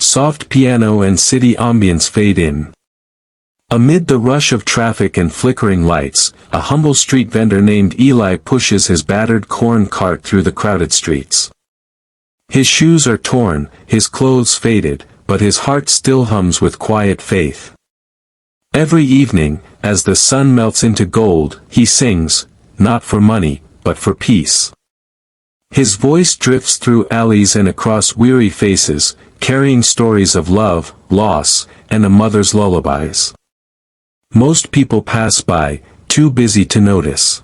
soft piano and city ambience fade in. Amid the rush of traffic and flickering lights, a humble street vendor named Eli pushes his battered corn cart through the crowded streets. His shoes are torn, his clothes faded, but his heart still hums with quiet faith. Every evening, as the sun melts into gold, he sings, not for money, but for peace. His voice drifts through alleys and across weary faces, carrying stories of love, loss, and a mother's lullabies. Most people pass by, too busy to notice.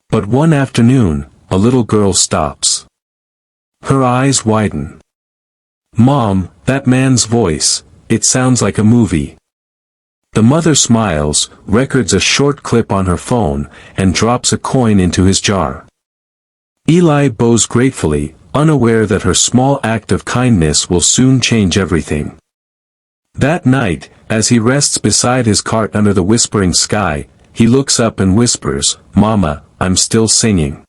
But one afternoon, a little girl stops. Her eyes widen. "Mom, that man's voice, it sounds like a movie." The mother smiles, records a short clip on her phone, and drops a coin into his jar. Eli bows gratefully, unaware that her small act of kindness will soon change everything. That night, as he rests beside his cart under the whispering sky, he looks up and whispers, "Mama, I'm still singing.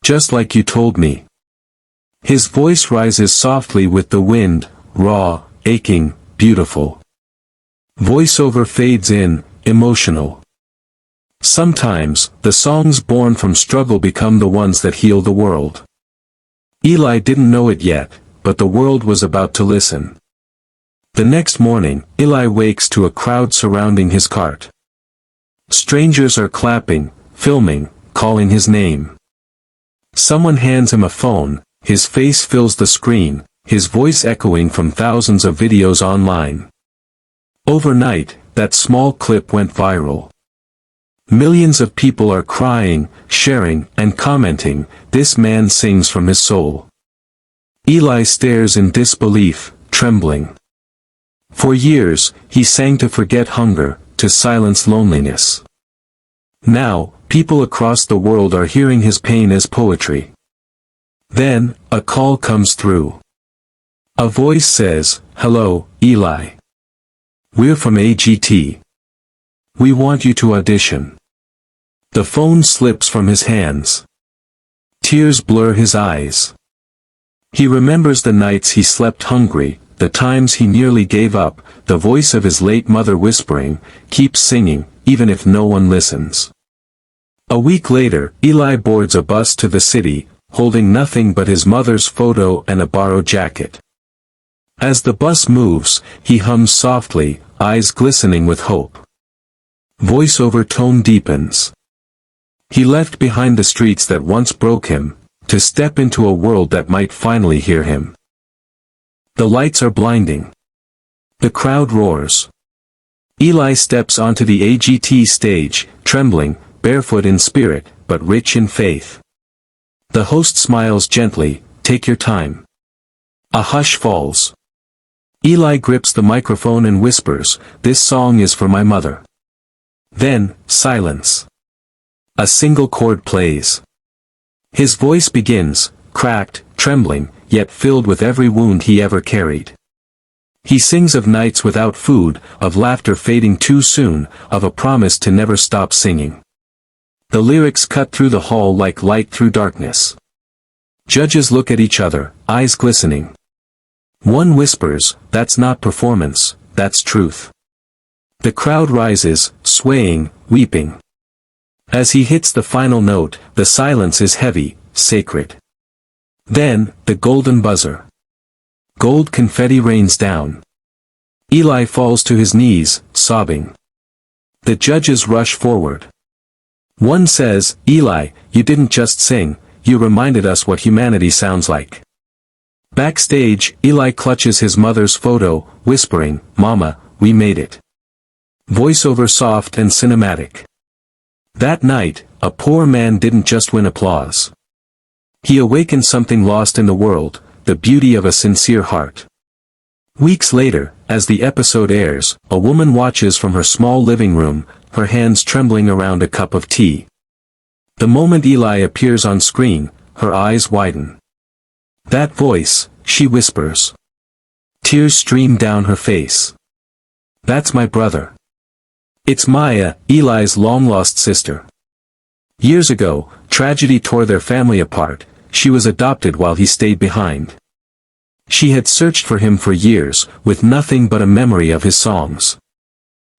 Just like you told me." His voice rises softly with the wind, raw, aching, beautiful. Voiceover fades in, emotional. Sometimes, the songs born from struggle become the ones that heal the world. Eli didn't know it yet, but the world was about to listen. The next morning, Eli wakes to a crowd surrounding his cart. Strangers are clapping, filming, calling his name. Someone hands him a phone, his face fills the screen, his voice echoing from thousands of videos online. Overnight, that small clip went viral. Millions of people are crying, sharing, and commenting, "This man sings from his soul." Eli stares in disbelief, trembling. For years, he sang to forget hunger, to silence loneliness. Now, people across the world are hearing his pain as poetry. Then, a call comes through. A voice says, "Hello, Eli. We're from AGT. We want you to audition." The phone slips from his hands. Tears blur his eyes. He remembers the nights he slept hungry, the times he nearly gave up, the voice of his late mother whispering, "Keep singing, even if no one listens." A week later, Eli boards a bus to the city, holding nothing but his mother's photo and a borrowed jacket. As the bus moves, he hums softly, eyes glistening with hope. Voiceover tone deepens. He left behind the streets that once broke him, to step into a world that might finally hear him. The lights are blinding. The crowd roars. Eli steps onto the AGT stage, trembling, barefoot in spirit, but rich in faith. The host smiles gently, "Take your time." A hush falls. Eli grips the microphone and whispers, "This song is for my mother." Then, silence. A single chord plays. His voice begins, cracked, trembling, yet filled with every wound he ever carried. He sings of nights without food, of laughter fading too soon, of a promise to never stop singing. The lyrics cut through the hall like light through darkness. Judges look at each other, eyes glistening. One whispers, "That's not performance, that's truth." The crowd rises, swaying, weeping. As he hits the final note, the silence is heavy, sacred. Then, the golden buzzer. Gold confetti rains down. Eli falls to his knees, sobbing. The judges rush forward. One says, "Eli, you didn't just sing, you reminded us what humanity sounds like." Backstage, Eli clutches his mother's photo, whispering, "Mama, we made it." Voiceover soft and cinematic. That night, a poor man didn't just win applause. He awakened something lost in the world, the beauty of a sincere heart. Weeks later, as the episode airs, a woman watches from her small living room, her hands trembling around a cup of tea. The moment Eli appears on screen, her eyes widen. "That voice," she whispers. Tears stream down her face. "That's my brother. It's Maya, Eli's long-lost sister. Years ago, tragedy tore their family apart, she was adopted while he stayed behind. She had searched for him for years, with nothing but a memory of his songs.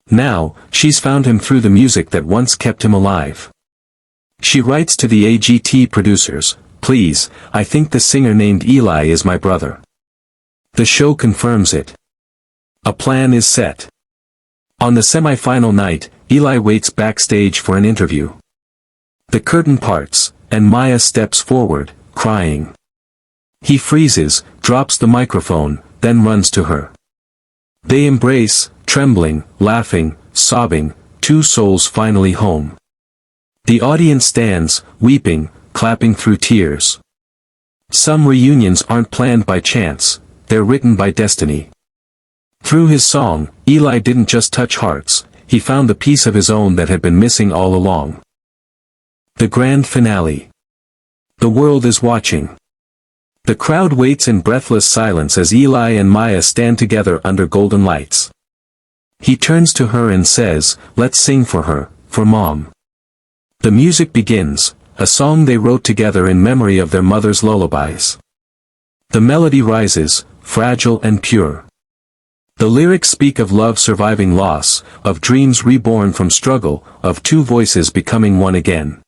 Now, she's found him through the music that once kept him alive. She writes to the AGT producers, "Please, I think the singer named Eli is my brother." The show confirms it. A plan is set. On the semi-final night, Eli waits backstage for an interview. The curtain parts, and Maya steps forward, crying. He freezes, drops the microphone, then runs to her. They embrace, trembling, laughing, sobbing, two souls finally home. The audience stands, weeping, clapping through tears. Some reunions aren't planned by chance, they're written by destiny. Through his song, Eli didn't just touch hearts, he found the piece of his own that had been missing all along. The grand finale. The world is watching. The crowd waits in breathless silence as Eli and Maya stand together under golden lights. He turns to her and says, "Let's sing for her, for Mom." The music begins, a song they wrote together in memory of their mother's lullabies. The melody rises, fragile and pure. The lyrics speak of love surviving loss, of dreams reborn from struggle, of two voices becoming one again.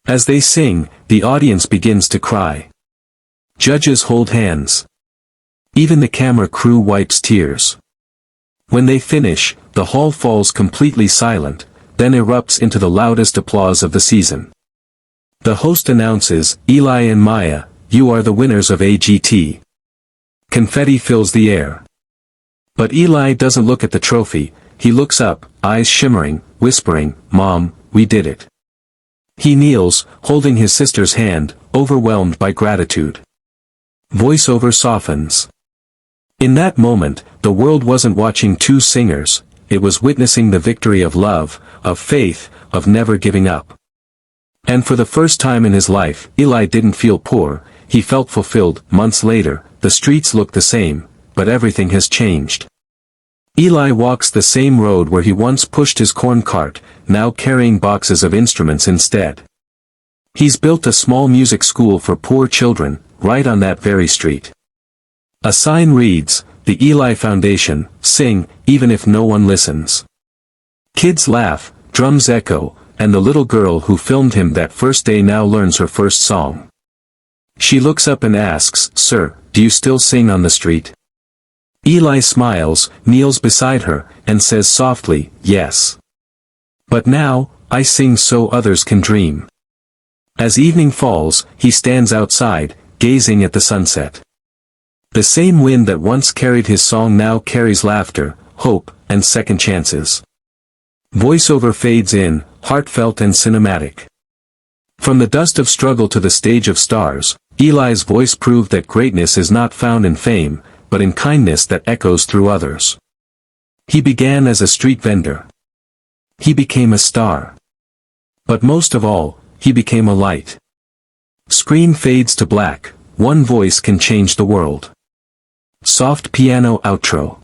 As they sing, the audience begins to cry. Judges hold hands. Even the camera crew wipes tears. When they finish, the hall falls completely silent, then erupts into the loudest applause of the season. The host announces, "Eli and Maya, you are the winners of AGT." Confetti fills the air. But Eli doesn't look at the trophy, he looks up, eyes shimmering, whispering, "Mom, we did it." He kneels, holding his sister's hand, overwhelmed by gratitude. Voiceover softens. In that moment, the world wasn't watching two singers, it was witnessing the victory of love, of faith, of never giving up. And for the first time in his life, Eli didn't feel poor, he felt fulfilled. Months later, the streets look the same, but everything has changed. Eli walks the same road where he once pushed his corn cart, now carrying boxes of instruments instead. He's built a small music school for poor children, right on that very street. A sign reads, "The Eli Foundation, sing, even if no one listens." Kids laugh, drums echo, and the little girl who filmed him that first day now learns her first song. She looks up and asks, "Sir, do you still sing on the street?" Eli smiles, kneels beside her, and says softly, "Yes. But now, I sing so others can dream." As evening falls, he stands outside, gazing at the sunset. The same wind that once carried his song now carries laughter, hope, and second chances. Voiceover fades in, heartfelt and cinematic. From the dust of struggle to the stage of stars, Eli's voice proved that greatness is not found in fame, but in kindness that echoes through others. He began as a street vendor. He became a star. But most of all, he became a light. Screen fades to black, one voice can change the world. Soft piano outro.